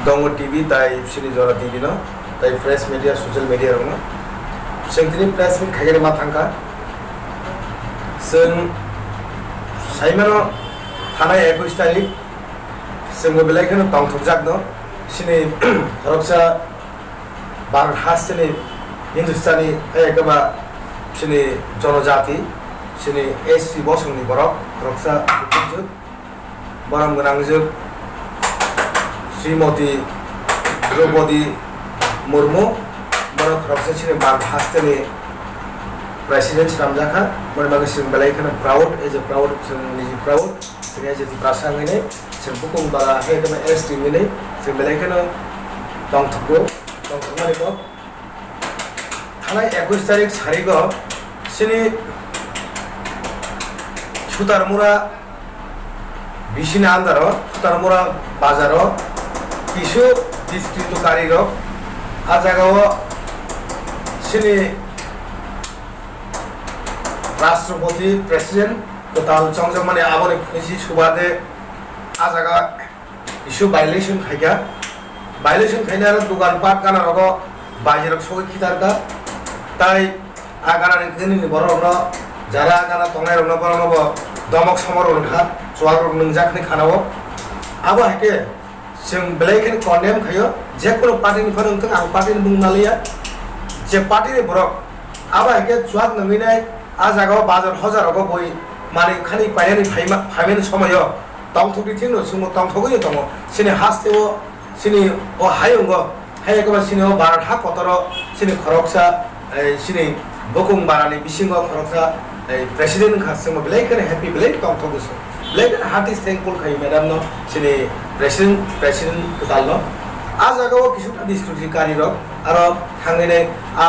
Dongo TV tai sini jora TV no tai press media social media rong no sing tini press meet khagere ma thangka sing saimano thanai 21 tarik sing belai khano tong thukjak no sini horoksa bar has sini Hindustani ekaba sini jonojati sini SC bosongni borok horoksa juk baram gonang juk Srimati Draupadi Murmu Barat Raksa Sini Bar Hastani President Ramjaka Mereka sing belai kana proud as a proud sing proud sing as a prasang ini sing pukung bala he kana ST ini sing belai kana tong thukgo tong thukmani ko thanai 21 tarik sarigo sini Sutarmura Bishina andaro Sutarmura bazaro কিছু ডিস্ট্রিক্টকারীর আজাগাও সিনি রাষ্ট্রপতি president কোতাল চংজং মানে আবরে খুশি সুবাদে আজাগা issue violation খাইনার দোকান পাট কানা রগ বাইরের সবাই খিতারকা তাই আগানার গনি বড় যারা আগানা তংনাই রং বড় দমক সমর রখা সোয়াগ রং জাকনি খানাও আবা হেকে जों बेलायखन कन्डेम खायो जेकुनु पार्टीनि फोरोंथों आं पार्टीनि बुंनालिया जे पार्टीनि बरक आबा हेके जुवाक नङैनाय आ जागाव बाजार हजाराव बय माने खानि पायनानि फायमेन समयो तंथुगि थिंनो सुमो तंथुगि दङ सिनि हास्तेव सिनि अ हायंग हायगबा सिनि अ बार हा कतर सिनि खरकसा सिनि बकुं बारानि बिसिंग खरकसा प्रेसिडेन्ट खासमो बेलायखन हेपी बेलाय तंथुगि Lekin hati thankful kai madam no sini president ketal no ajaga o kisu district kari ro aro thangene a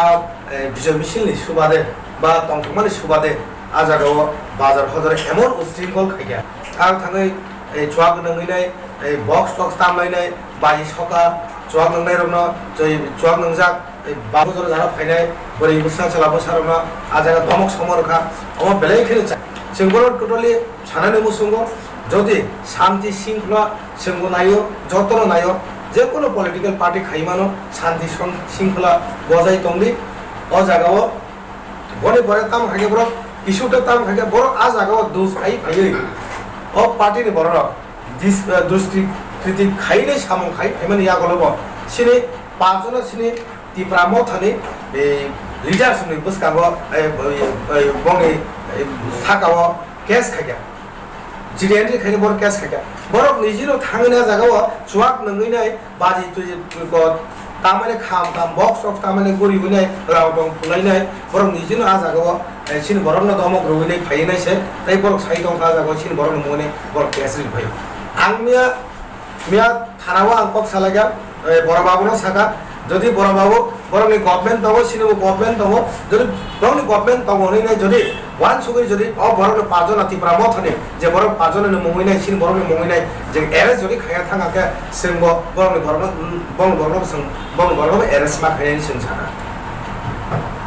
bijay misil ni subade ba tongthokmani subade ajaga o bazar hodar emon ustringkol khaigya ar thangai chuak nanginai box tamlainai bai soka chuak nangnai rokno joi chuak nangjak babujor jara phainai bori busna chala bosarona ajaga domok somorkha omo belai khene जोंबोर totally सानानै मुसुंगो जदि शांति शृंखला जोंबो नायो जतन नायो जे कोनो पलिटिकल पार्टी खाइमानो शांति शृंखला बजाय तंगलि अ जागाव बने बरे ताम खागे बर किसुटा ताम खागे बर आ जागाव दोस खाइ फायै अ पार्टीनि बर दुस्ट्रि कृति खाइले सामं खाइ फाइमानि यागलब सिनि पाजन सिनि तिप्रामो थानि ए लिडार सुनि बुसकागो बंगे थाकाव केस खाग्या जिरियानि खायनो बर केस खाग्या बरक निजिनो थांगना जागाव जुवाक नङैनाय बाजि तुजि को तामाने खाम बक्स अफ तामाने गरि बुनाय राव दं फुलायनाय बरक निजिनो आ जागाव सिन बरनो दमक रुइनाय फायनाय से तै बरक साइ दं आ जागाव सिन बरनो मने बरक केस रि फायो आंनिया थानावा आं पक सालागा बर बाबुनो सागा যদি বড় বাবু বরং গভর্নমেন্ট দব সিনেমা গভর্নমেন্ট দব যদি বরং গভর্নমেন্ট দব হইনাই যদি ওয়ান সুগি যদি অ বরং পাঁচজন আতি প্রামথনে যে বরং পাঁচজন মঙ্গিনাই সিন বরং মঙ্গিনাই যে এরেস যদি খায়া থাঙাকে সিংব বরং বরং এরেস মা খায়নি সিন সানা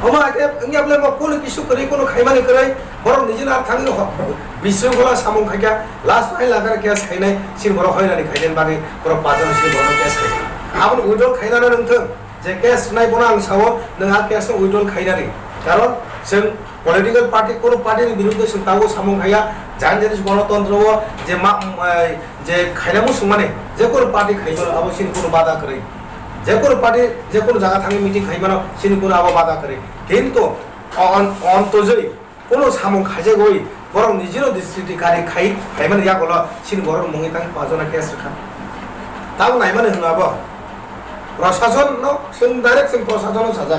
ওমা আগে ইংয়াবলে ম কোন কিছু করি কোন খাইমানি করে বরং নিজনা থাঙি বিশৃঙ্খলা সামং খাইয়া লাস্ট আই লাগার কেস খাইনাই সিন বরং হইনানি খাইদেন বাকি বরং পাঁচজন সিন বরং কেস খাই আপন উইডল খাইনাनै नोंथों जे केस नायबोना आं सावो नोंहा केस उइडल खाइनानै कारण जों पलिटिकल पार्टी कोनो पार्टीनि बिरुद्धे जों तागो सामं खाया जान जेनिस गणतन्त्रव जे मा जे खाइनामु सुमाने जे कोनो पार्टी खाइबो आबो सिन कोनो बाधा करे जे कोनो पार्टी जे कोनो जागा थाङि मिटिं खाइबानो सिन कोनो आबो बाधा करे किन्तु अन्तजै कोनो सामं खाजे गई बरं निजिनो डिस्ट्रिक्ट कारि खाइमाने यागल सिन बरं मुङि तां पाजना केस रखा ताबो नायमाने होनाबो प्रशासन नो जों डाइरेक्ट जों प्रशासन साजा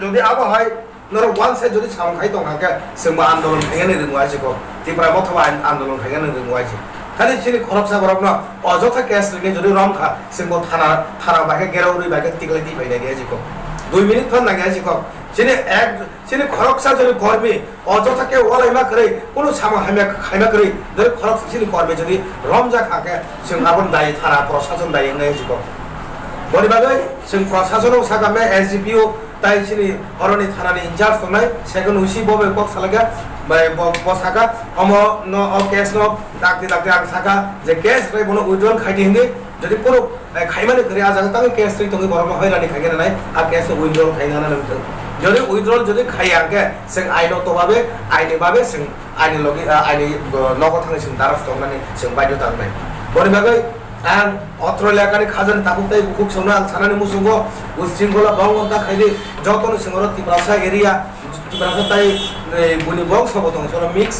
যদি আবো হয় নর ওয়ান সাইড যদি সামং খাই দं हागे जोंबो आन्दोलन खायनो रोङो आजिको तिप्रा मथवा आन्दोलन खायनो रोङो आजि खालि सिनि खरबसा गरबनो अजथा केस रिने যদি रमखा जोंबो थाना बाके गेरावरि बाके तिगले दि फायनाय गया आजिको 2 मिनिट फन नागे आजिको सिनि खरबसा যদি করবে অযথা কে ওলাইমা করে কোনো সামং খাইমা করে যদি খরবसा सिनि করবে যদি রমজা খাকে जों आबन दाय थाना प्रशासन दाय नै आजिको बनि बागै जों प्रशासनाव सागामे एसडीपीओ ताइ सिनि हरनि थानानि इनचार्ज संनाय सेकेन्ड उसी बबे पक सालागा बाय बसागा अम न केस न दाक्ति आं सागा जे केस रे बनो उइड्रल खाइदि हिंदि যদি কোনো খাইমানে করে আজ তাকে কেস তুই তোকে বড় হয়রানি খাইগে নাই আর কেস উইথড্রল খাইনা না যদি উইথড্রল যদি খাই আগে जों আইনতভাবে আইনিভাবে जों আইনি লগে আইনি নগদ थाङै जों দ্বারস্থ হনাनै जों बायद' थांनाय बनि बागै आं अत्र एलाकानि खाजोन ताकुताय बुकुक संना आं सानानि मुसुंगो उस्ट्रिंगला बावंता खाइदि जतन सिंगर तिब्रासा एरिया तिब्रासा ताय बुनि बंग सब दं सर मिक्स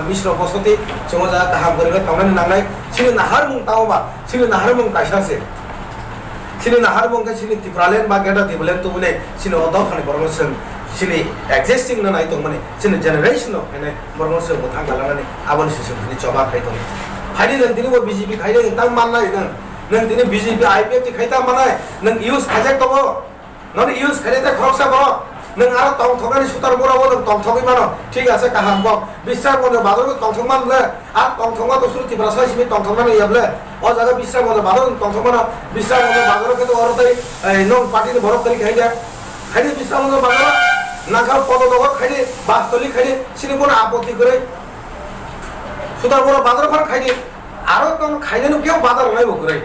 मिश्र बसति जों जा गाहाम गरे थांनानै नांनाय सिनि नाहार मुं तावबा सिनि नाहार मुं काइसासे सिनि नाहार मुं के सिनि तिब्रालेन बा गेदा तिब्रालेन तो बुने सिनि अदाव खानि बरमसन सिनि एक्जिस्टिंग न नाय दं माने सिनि जेनेरेशन अफ माने बरमसन मोथां गालानानै आबोन सिसुनि जबा खाइ दं हायदि नों दिनै बीजेपी खायदे नों माननाय नों दिनै बीजेपी आईपीएफ ति खायता मानाय नों इउज खायजाक दङ नों इउज खायदे खरसा बरो नों आरो तंग थगानि सुतार बराबो नों तंग थगै मानो ठीक আছে কাহাম ব বিশ্বাস বনে বাদর তंग थग मानले আর तंग थग मा तो सुरति ब्रासा सिमी तंग थग नानै याबले ओ जागा বিশ্বাস বনে বাদর तंग थग मानो বিশ্বাস बने बादर के तो औरतै नों पार्टी ने भरत करि खायजा खायदे বিশ্বাস बने बादर नाखा पद दग खायदे बास्तली खायदे सिनि कोन आपत्ति करे सुतार बरा बादर फर खायदे आरो तंग खायदेनो केउ बादर नाय बकरै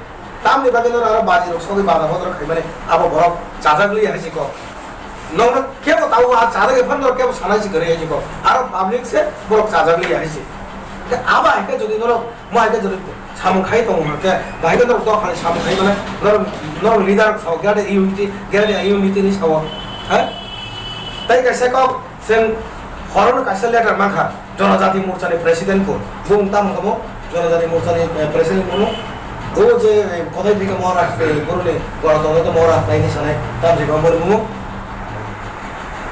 तामनि बागै न आरो बाजि रक सबै बादर बदर खाय माने आबो भरत चाजागलि हासि को नों केबो ताऊ आ चाजागे फन्दर केबो सानासि करे हासि को आरो पब्लिक से भरत चाजागलि हासि के आबा हेके जदि नर म हेके जदि सामु खाय दङ के बाहेके नर तो खाने सामु खाय माने नर लिडार साव गेडे यूनिटी नि साव ह ताई कैसे को जों हरन कासे लेटार माखा जनजाति मोर्चानि प्रेसिडेंट को बुं ताम हमो जनजाति मोर्चानि प्रेसिडेंट को ও যে কোথায় থেকে মহারাষ্ট্রে গরুলে গণতন্ত্র মহারাষ্ট্র আইনি সানায় তার যে গম্বর মুমু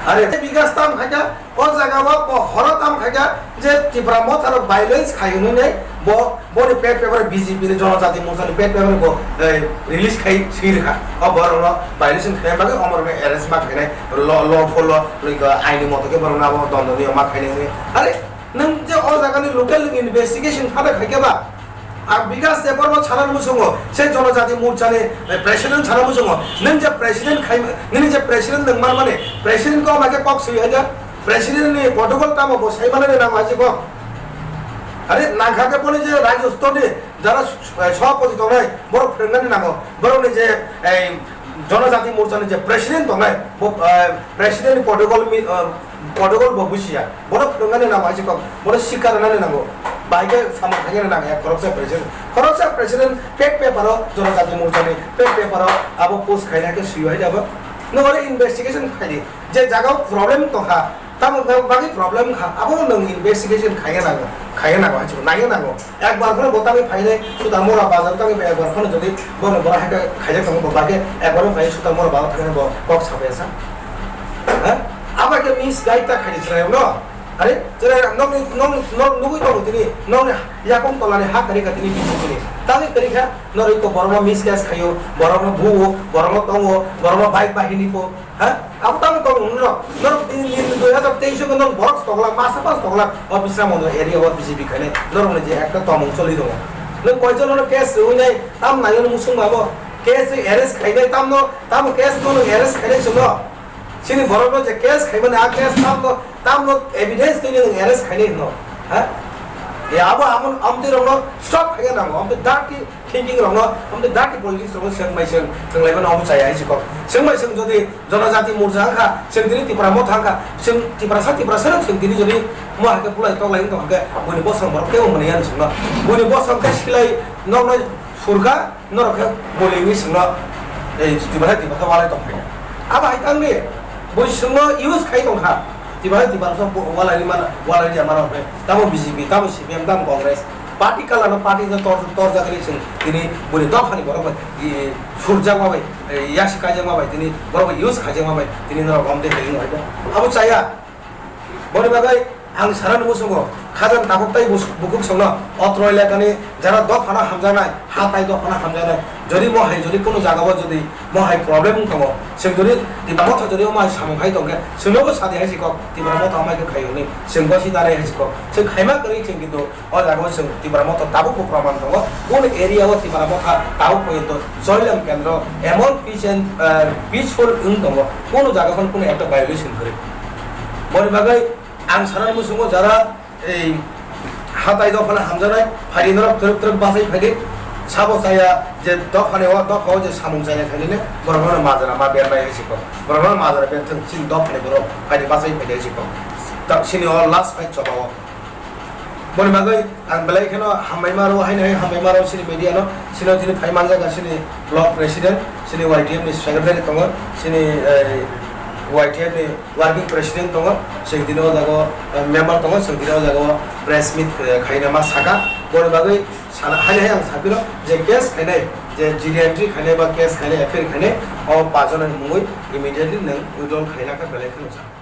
আরে বিকাশ তাম খাইকা ও জায়গা ব হরতাম খাইকা যে ত্রিপুরা মথার ভায়োলেন্স খাইনি নাই ব বনি পেট পেপার বিজেপি জনজাতি মোর্চানি পেট পেপার ব রিলিজ খাই সিরখা ও বরন ভায়োলেশন খাই বাগে অমরনে অ্যারেস্ট মা খাইনাই ল ফলো আইনি মতকে বরন আব দণ্ডনীয় মা খাইনাই আরে নং যে ও জায়গানি লোকাল ইনভেস্টিগেশন খাবে খাইকেবা আর বিকাশ দেবর ছাড়ার মুসঙ্গ সেই জনজাতি মোর্চানে প্রেসিডেন্ট ছাড়া মুসঙ্গ নং যে প্রেসিডেন্ট খাই ননি যে প্রেসিডেন্ট নং মানে প্রেসিডেন্ট কো আমাকে কক সই হাজার প্রেসিডেন্ট নি প্রটোকল তাম বসাই মানে নাম আছে কক আরে না খাকে বলে যে রাজ্য স্তরে যারা সভাপতি দলাই বড় ফ্রেন্ডানি নাম বড় যে এই জনজাতি মোর্চানে যে প্রেসিডেন্ট দলাই প্রেসিডেন্ট প্রটোকল ববুসিয়া বড় ফ্রেন্ডানি নাম আছে কক বড় শিকার নানি নাম बाइके सामान खाइगे ना या खरकसा प्रेसिडेंट पेट पेपर जनजाति मोर्चानि पेट पेपर अब पोस्ट खाइना के सियो है जब नगरे इन्वेस्टिगेशन खाइदि जे जगह प्रॉब्लम तो खा तम बाकी प्रॉब्लम खा अब नों इन्वेस्टिगेशन खाइगे ना आछो नाइगे ना एक बार खने बताबे फाइले सुता मोरा बाजार तक एक बार खने जदि बन बरा हाके खाइजे तम बाके एक बार फाइ सुता मोरा बाजार थाने बक छाबेसा ह अब के मिस गाइड ता खाइदि छरायो न अरे जरा नों नुगुइ दङ तिनी नों याकम तलाने हा करि कतिनि बिजुनि तागे करिखा नरै को बरमा मिस क्यास खायो बरमा भुओ बरमा तंगो बरमा बाइक बाहिनी को ह अब तम तो न नर 2023 को नों बक्स तगला मासा पास तगला अफिसरा मन एरिया व बीजेपी खाने नरने जे एकटा तमं चलि दङ नों कयजन केस होइनाय ताम नायनो मुसुं माबो केस एरेस्ट खाइनाय ताम केस नों एरेस्ट खाइनाय छन सिनि बरनो जे केस खाइबने आ केस ताम एविडेंस दिने एरेस्ट खाइने न ह ए अब आमते रंग स्टप खाइगे नांगो आमते डार्टी थिंकिंग रंग आमते डार्टी पॉलिटिक्स रंग सेंमाइसें थंलायबो नाव चाया इसिको सेंमाइसें जदि जनजाति मोर्चा खा सेंदिनि तिब्रा म थांखा सें तिब्रा सर सेंदिनि जदि म हाके पुलाय तगलाय तो हाके बुनि बसं बरके मने यान संग बुनि बसं के सिलाय नंग सुरखा नरखे बोलिनि संग ए तिब्रा वालाय तो फाय अब हाइतांनि बयसंग इउज खाइ दंखा तिबा सब वालाय माना पे तामो बीजेपी तामो सीपीएम तामो कांग्रेस पार्टी कालानो पार्टी ज तोर जागरि जों दिनै बुनि दफानि बरबाय सुरजा माबाय यासि काजे माबाय दिनै बरबाय इउज खाजे माबाय दिनै न गमदे हैनो हायदा अब चाया बनि बागै आं सारान मुसंगो खाजान ताबुकताय बुकुक संग अत्र इलाकानि जारा दफाना हामजानाय हाताय दफाना हामजानाय जदि महाय जदि कोनो जागाव जदि महाय प्रॉब्लेम दङ जों जदि तिबामथ जदि महाय सामखाय दङ जोंबो सादि हायसिक तिबामथ मायखौ खायनि जोंबो सिदारे हायसिक जों खायमा करि जों किन्तु अ जागाव जों तिबामथ ताबुक प्रमाण दङ कोन एरियाव तिबामथ ताबुक पयन्त जयलम केन्द्र एमन पिसफुल दङ कोनो जागाखौ कोनो একটা ভায়োলেশন করে बनि बागै आं सारान मुसुंगो जारा ए हाताय दफाना हामजानाय फारिनर थरक बासाय फायदि সাবো চাইয়া যে দখানে দখাও যে সামুং চাইয়া খাইলে বরং মাজারা মা বেরনাই হয়েছিল বরং মাজারা বেরথों চিন দখানে বড় ফাইদে বাসাই ফাইদে হয়েছিল তা সিনি লাস্ট ফাইট চবাও বনি বাগৈ आं बेलाय एखानो हामबायमारो हामबायमारो सिनि मिडियानो सिनो दिनै फाइमान जागा सिनि ब्लक प्रेसिडेंट सिनि वाइटिएम नि सेक्रेटारि दङ सिनि वाइटिएम नि वर्किंग प्रेसिडेंट दङ सिं दिनो जागो मेम्बार दङ सिं दिनो जागो प्रेस मिट खाइना मा साका बनि बागै हाय आं साबिरो जे केस खाइनाय जे जिडि एंट्री खाइनाय बा केस खाइनाय एफआईआर खाइनाय अ पाजन मुङै इमिडिएटली नों उइड्रल खाइनाखा बेलाय खोनो